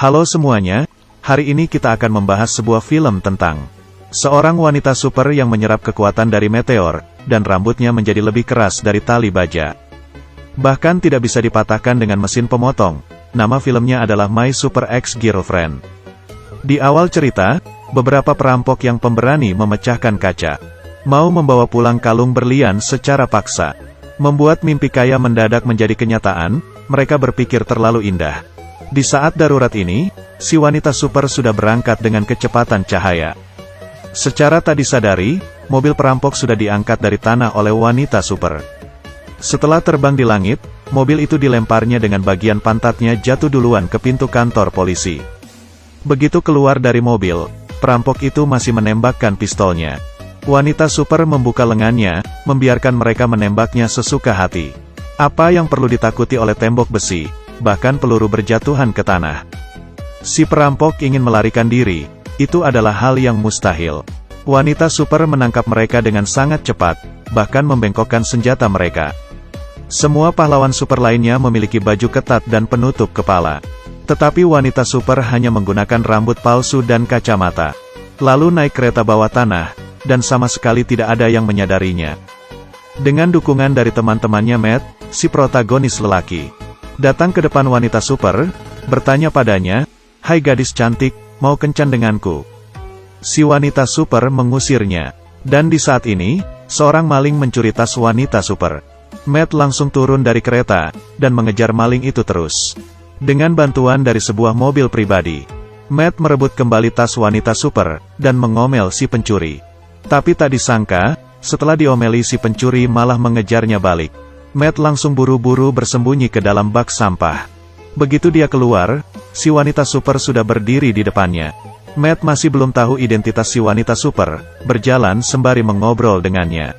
Halo semuanya, hari ini kita akan membahas sebuah film tentang seorang wanita super yang menyerap kekuatan dari meteor, dan rambutnya menjadi lebih keras dari tali baja. Bahkan tidak bisa dipatahkan dengan mesin pemotong. Nama filmnya adalah My Super Ex-Girlfriend. Di awal cerita, beberapa perampok yang pemberani memecahkan kaca. Mau membawa pulang kalung berlian secara paksa. Membuat mimpi kaya mendadak menjadi kenyataan, mereka berpikir terlalu indah. Di saat darurat ini, si wanita super sudah berangkat dengan kecepatan cahaya. Secara tak disadari, mobil perampok sudah diangkat dari tanah oleh wanita super. Setelah terbang di langit, mobil itu dilemparnya dengan bagian pantatnya jatuh duluan ke pintu kantor polisi. Begitu keluar dari mobil, perampok itu masih menembakkan pistolnya. Wanita super membuka lengannya, membiarkan mereka menembaknya sesuka hati. Apa yang perlu ditakuti oleh tembok besi? Bahkan peluru berjatuhan ke tanah. Si perampok ingin melarikan diri, itu adalah hal yang mustahil. Wanita super menangkap mereka dengan sangat cepat, bahkan membengkokkan senjata mereka. Semua pahlawan super lainnya memiliki baju ketat dan penutup kepala. Tetapi wanita super hanya menggunakan rambut palsu dan kacamata. Lalu naik kereta bawah tanah, dan sama sekali tidak ada yang menyadarinya. Dengan dukungan dari teman-temannya Matt, si protagonis lelaki datang ke depan wanita super, bertanya padanya, "Hai gadis cantik, mau kencan denganku?" Si wanita super mengusirnya. Dan di saat ini, seorang maling mencuri tas wanita super. Matt langsung turun dari kereta, dan mengejar maling itu terus. Dengan bantuan dari sebuah mobil pribadi, Matt merebut kembali tas wanita super, dan mengomel si pencuri. Tapi tak disangka, setelah diomeli si pencuri malah mengejarnya balik. Matt langsung buru-buru bersembunyi ke dalam bak sampah. Begitu dia keluar, si wanita super sudah berdiri di depannya. Matt masih belum tahu identitas si wanita super, berjalan sembari mengobrol dengannya.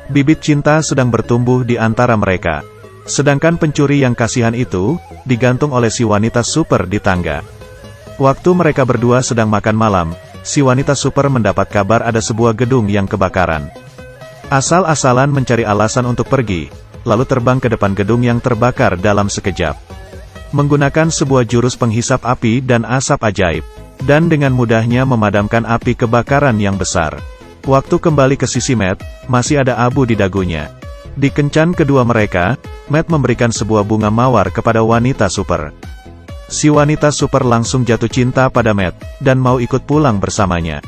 Bibit cinta sedang bertumbuh di antara mereka. Sedangkan pencuri yang kasihan itu, digantung oleh si wanita super di tangga. Waktu mereka berdua sedang makan malam, si wanita super mendapat kabar ada sebuah gedung yang kebakaran. Asal-asalan mencari alasan untuk pergi, lalu terbang ke depan gedung yang terbakar dalam sekejap. Menggunakan sebuah jurus penghisap api dan asap ajaib, dan dengan mudahnya memadamkan api kebakaran yang besar. Waktu kembali ke sisi Matt, masih ada abu di dagunya. Di kencan kedua mereka, Matt memberikan sebuah bunga mawar kepada wanita super. Si wanita super langsung jatuh cinta pada Matt, dan mau ikut pulang bersamanya.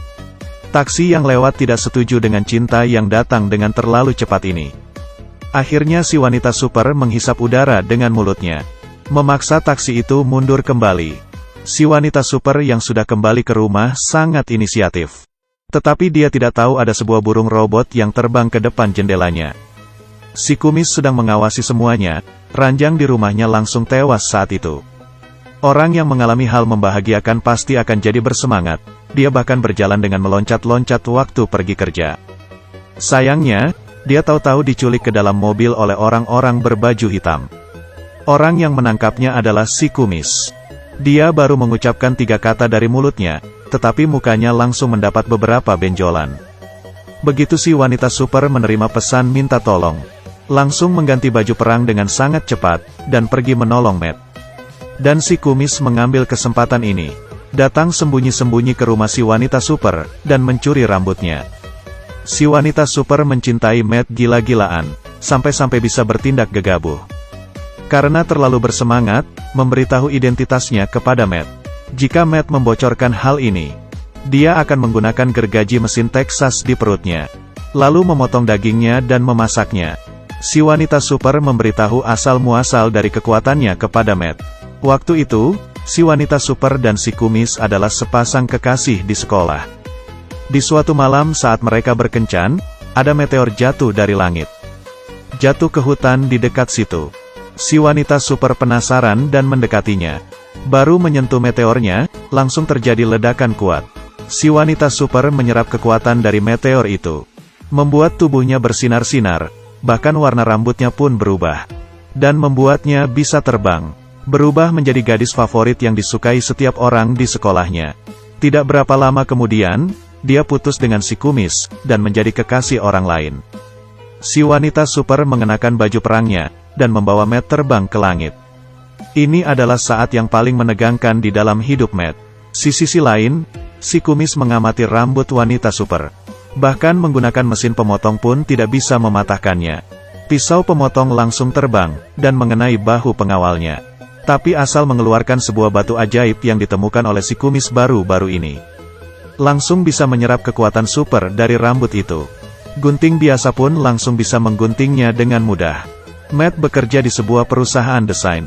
Taksi yang lewat tidak setuju dengan cinta yang datang dengan terlalu cepat ini. Akhirnya si wanita super menghisap udara dengan mulutnya. Memaksa taksi itu mundur kembali. Si wanita super yang sudah kembali ke rumah sangat inisiatif. Tetapi dia tidak tahu ada sebuah burung robot yang terbang ke depan jendelanya. Si kumis sedang mengawasi semuanya, ranjang di rumahnya langsung tewas saat itu. Orang yang mengalami hal membahagiakan pasti akan jadi bersemangat, dia bahkan berjalan dengan meloncat-loncat waktu pergi kerja. Sayangnya, dia tahu-tahu diculik ke dalam mobil oleh orang-orang berbaju hitam. Orang yang menangkapnya adalah si kumis. Dia baru mengucapkan 3 kata dari mulutnya, tetapi mukanya langsung mendapat beberapa benjolan. Begitu si wanita super menerima pesan minta tolong, langsung mengganti baju perang dengan sangat cepat, dan pergi menolong Matt. Dan si kumis mengambil kesempatan ini, datang sembunyi-sembunyi ke rumah si wanita super, dan mencuri rambutnya. Si wanita super mencintai Matt gila-gilaan, sampai-sampai bisa bertindak gegabah. Karena terlalu bersemangat, memberitahu identitasnya kepada Matt. Jika Matt membocorkan hal ini, dia akan menggunakan gergaji mesin Texas di perutnya, lalu memotong dagingnya dan memasaknya. Si wanita super memberitahu asal-muasal dari kekuatannya kepada Matt. Waktu itu, si wanita super dan si kumis adalah sepasang kekasih di sekolah. Di suatu malam saat mereka berkencan, ada meteor jatuh dari langit. Jatuh ke hutan di dekat situ. Si wanita super penasaran dan mendekatinya. Baru menyentuh meteornya, langsung terjadi ledakan kuat. Si wanita super menyerap kekuatan dari meteor itu. Membuat tubuhnya bersinar-sinar, bahkan warna rambutnya pun berubah. Dan membuatnya bisa terbang. Berubah menjadi gadis favorit yang disukai setiap orang di sekolahnya. Tidak berapa lama kemudian, dia putus dengan si kumis, dan menjadi kekasih orang lain. Si wanita super mengenakan baju perangnya, dan membawa Matt terbang ke langit. Ini adalah saat yang paling menegangkan di dalam hidup Matt. Di sisi lain, si kumis mengamati rambut wanita super. Bahkan menggunakan mesin pemotong pun tidak bisa mematahkannya. Pisau pemotong langsung terbang, dan mengenai bahu pengawalnya. Tapi asal mengeluarkan sebuah batu ajaib yang ditemukan oleh si kumis baru-baru ini. Langsung bisa menyerap kekuatan super dari rambut itu. Gunting biasa pun langsung bisa mengguntingnya dengan mudah. Matt bekerja di sebuah perusahaan desain.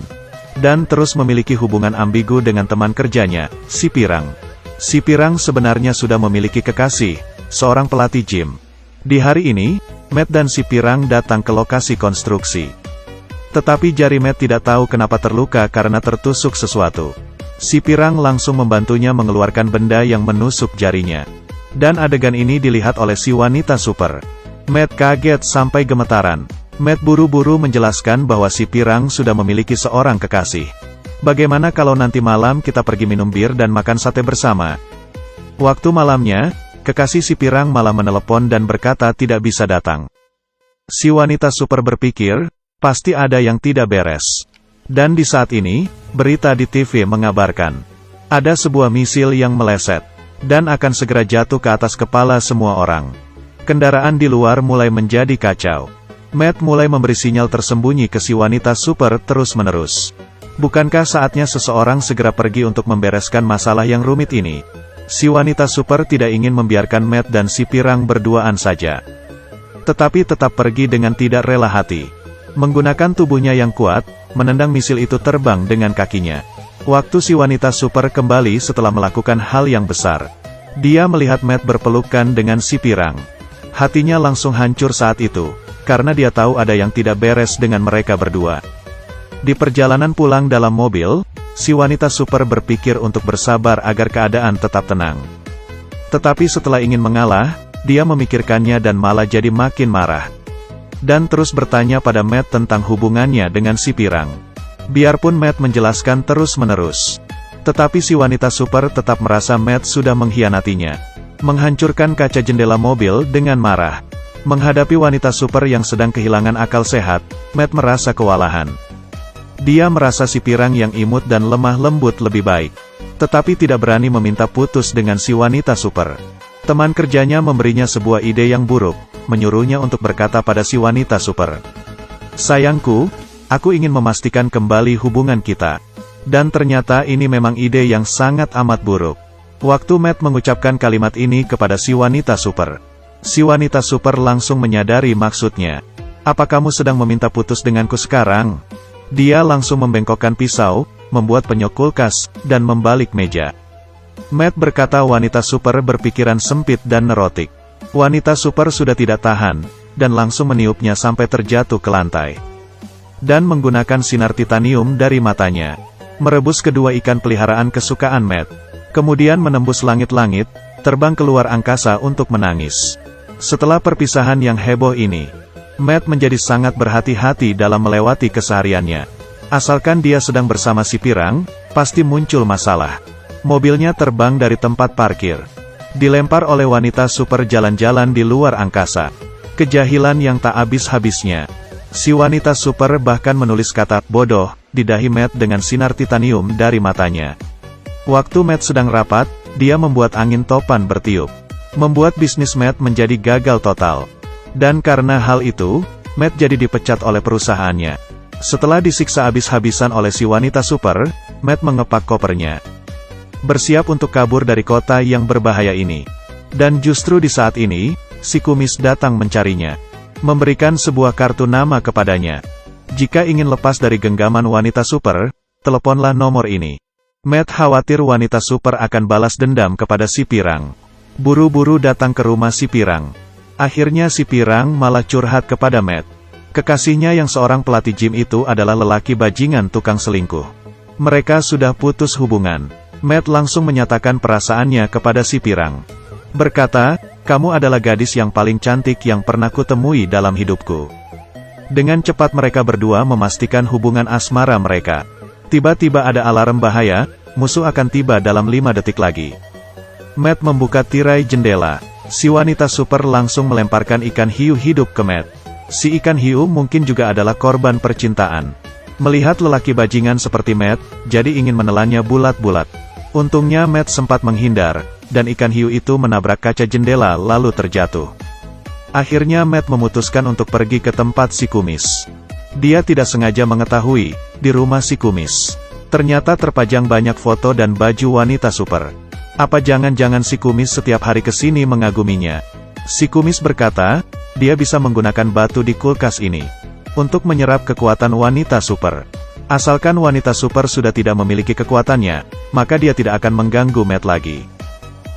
Dan terus memiliki hubungan ambigu dengan teman kerjanya, si Pirang. Si Pirang sebenarnya sudah memiliki kekasih, seorang pelatih gym. Di hari ini, Matt dan si Pirang datang ke lokasi konstruksi. Tetapi jari Matt tidak tahu kenapa terluka karena tertusuk sesuatu. Si Pirang langsung membantunya mengeluarkan benda yang menusuk jarinya. Dan adegan ini dilihat oleh si wanita super. Matt kaget sampai gemetaran. Matt buru-buru menjelaskan bahwa si Pirang sudah memiliki seorang kekasih. Bagaimana kalau nanti malam kita pergi minum bir dan makan sate bersama? Waktu malamnya, kekasih si Pirang malah menelepon dan berkata tidak bisa datang. Si wanita super berpikir, pasti ada yang tidak beres. Dan di saat ini, berita di TV mengabarkan, ada sebuah misil yang meleset, dan akan segera jatuh ke atas kepala semua orang. Kendaraan di luar mulai menjadi kacau. Matt mulai memberi sinyal tersembunyi ke si wanita super terus-menerus. Bukankah saatnya seseorang segera pergi untuk membereskan masalah yang rumit ini? Si wanita super tidak ingin membiarkan Matt dan si Pirang berduaan saja. Tetapi tetap pergi dengan tidak rela hati. Menggunakan tubuhnya yang kuat, menendang misil itu terbang dengan kakinya. Waktu si wanita super kembali setelah melakukan hal yang besar. Dia melihat Matt berpelukan dengan si Pirang. Hatinya langsung hancur saat itu. Karena dia tahu ada yang tidak beres dengan mereka berdua. Di perjalanan pulang dalam mobil, si wanita super berpikir untuk bersabar agar keadaan tetap tenang. Tetapi setelah ingin mengalah, dia memikirkannya dan malah jadi makin marah. Dan terus bertanya pada Matt tentang hubungannya dengan si Pirang. Biarpun Matt menjelaskan terus-menerus. Tetapi si wanita super tetap merasa Matt sudah mengkhianatinya. Menghancurkan kaca jendela mobil dengan marah. Menghadapi wanita super yang sedang kehilangan akal sehat, Matt merasa kewalahan. Dia merasa si Pirang yang imut dan lemah lembut lebih baik. Tetapi tidak berani meminta putus dengan si wanita super. Teman kerjanya memberinya sebuah ide yang buruk, menyuruhnya untuk berkata pada si wanita super. Sayangku, aku ingin memastikan kembali hubungan kita. Dan ternyata ini memang ide yang sangat amat buruk. Waktu Matt mengucapkan kalimat ini kepada si wanita super. Si wanita super langsung menyadari maksudnya. Apa kamu sedang meminta putus denganku sekarang? Dia langsung membengkokkan pisau, membuat penyok kulkas, dan membalik meja. Matt berkata wanita super berpikiran sempit dan nerotik. Wanita super sudah tidak tahan, dan langsung meniupnya sampai terjatuh ke lantai. Dan menggunakan sinar titanium dari matanya. Merebus kedua ikan peliharaan kesukaan Matt. Kemudian menembus langit-langit, terbang keluar angkasa untuk menangis. Setelah perpisahan yang heboh ini, Matt menjadi sangat berhati-hati dalam melewati kesehariannya. Asalkan dia sedang bersama si Pirang, pasti muncul masalah. Mobilnya terbang dari tempat parkir. Dilempar oleh wanita super jalan-jalan di luar angkasa. Kejahilan yang tak habis-habisnya. Si wanita super bahkan menulis kata bodoh di dahi Matt dengan sinar titanium dari matanya. Waktu Matt sedang rapat, dia membuat angin topan bertiup. Membuat bisnis Matt menjadi gagal total. Dan karena hal itu, Matt jadi dipecat oleh perusahaannya. Setelah disiksa habis-habisan oleh si wanita super, Matt mengepak kopernya. Bersiap untuk kabur dari kota yang berbahaya ini. Dan justru di saat ini, si kumis datang mencarinya. Memberikan sebuah kartu nama kepadanya. Jika ingin lepas dari genggaman wanita super, teleponlah nomor ini. Matt khawatir wanita super akan balas dendam kepada si Pirang. Buru-buru datang ke rumah si Pirang. Akhirnya si Pirang malah curhat kepada Matt. Kekasihnya yang seorang pelatih gym itu adalah lelaki bajingan tukang selingkuh. Mereka sudah putus hubungan. Matt langsung menyatakan perasaannya kepada si Pirang. Berkata, kamu adalah gadis yang paling cantik yang pernah kutemui dalam hidupku. Dengan cepat mereka berdua memastikan hubungan asmara mereka. Tiba-tiba ada alarm bahaya, musuh akan tiba dalam 5 detik lagi. Matt membuka tirai jendela. Si wanita super langsung melemparkan ikan hiu hidup ke Matt. Si ikan hiu mungkin juga adalah korban percintaan. Melihat lelaki bajingan seperti Matt, jadi ingin menelannya bulat-bulat. Untungnya Matt sempat menghindar, dan ikan hiu itu menabrak kaca jendela lalu terjatuh. Akhirnya Matt memutuskan untuk pergi ke tempat si kumis. Dia tidak sengaja mengetahui, di rumah si kumis ternyata terpajang banyak foto dan baju wanita super. Apa jangan-jangan si kumis setiap hari kesini mengaguminya? Si kumis berkata, dia bisa menggunakan batu di kulkas ini untuk menyerap kekuatan wanita super. Asalkan wanita super sudah tidak memiliki kekuatannya, maka dia tidak akan mengganggu Matt lagi.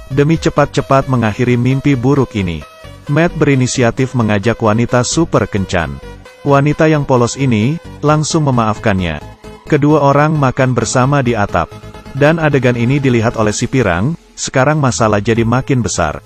Demi cepat-cepat mengakhiri mimpi buruk ini, Matt berinisiatif mengajak wanita super kencan. Wanita yang polos ini langsung memaafkannya. Kedua orang makan bersama di atap. Dan adegan ini dilihat oleh si Pirang. Sekarang masalah jadi makin besar.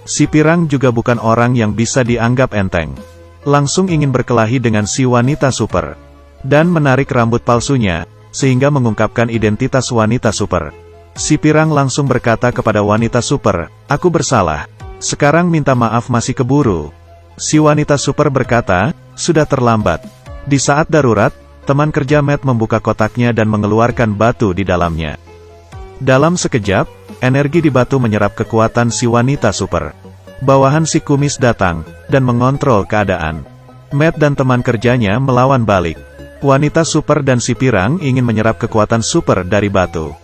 Si Pirang juga bukan orang yang bisa dianggap enteng. Langsung ingin berkelahi dengan si wanita super. Dan menarik rambut palsunya, sehingga mengungkapkan identitas wanita super. Si Pirang langsung berkata kepada wanita super, "Aku bersalah. Sekarang minta maaf masih keburu." Si wanita super berkata, "Sudah terlambat." Di saat darurat, teman kerja Matt membuka kotaknya dan mengeluarkan batu di dalamnya. Dalam sekejap, energi di batu menyerap kekuatan si wanita super. Bawahan si kumis datang, dan mengontrol keadaan. Matt dan teman kerjanya melawan balik. Wanita super dan si Pirang ingin menyerap kekuatan super dari batu.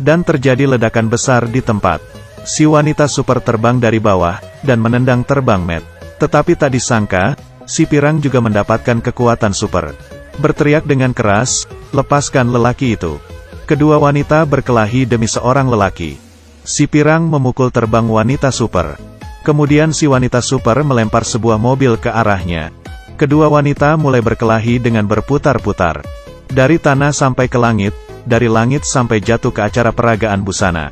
Dan terjadi ledakan besar di tempat. Si wanita super terbang dari bawah, dan menendang terbang Matt. Tetapi tak disangka, si Pirang juga mendapatkan kekuatan super. Berteriak dengan keras, "Lepaskan lelaki itu." Kedua wanita berkelahi demi seorang lelaki. Si Pirang memukul terbang wanita super. Kemudian si wanita super melempar sebuah mobil ke arahnya. Kedua wanita mulai berkelahi dengan berputar-putar. Dari tanah sampai ke langit, dari langit sampai jatuh ke acara peragaan busana.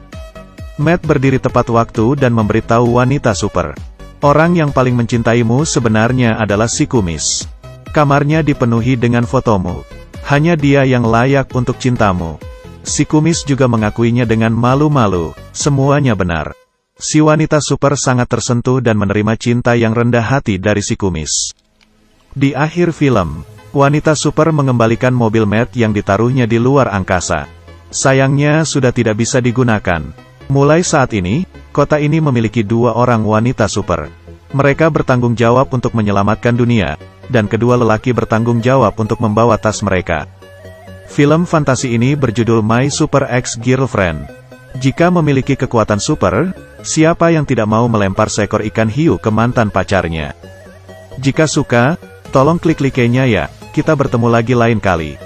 Matt berdiri tepat waktu dan memberitahu wanita super. "Orang yang paling mencintaimu sebenarnya adalah si kumis. Kamarnya dipenuhi dengan fotomu. Hanya dia yang layak untuk cintamu." Si kumis juga mengakuinya dengan malu-malu, semuanya benar. Si wanita super sangat tersentuh dan menerima cinta yang rendah hati dari si kumis. Di akhir film, wanita super mengembalikan mobil Matt yang ditaruhnya di luar angkasa. Sayangnya sudah tidak bisa digunakan. Mulai saat ini, kota ini memiliki 2 orang wanita super. Mereka bertanggung jawab untuk menyelamatkan dunia, dan kedua lelaki bertanggung jawab untuk membawa tas mereka. Film fantasi ini berjudul My Super Ex-Girlfriend. Jika memiliki kekuatan super, siapa yang tidak mau melempar seekor ikan hiu ke mantan pacarnya? Jika suka, tolong klik like-nya ya. Kita bertemu lagi lain kali.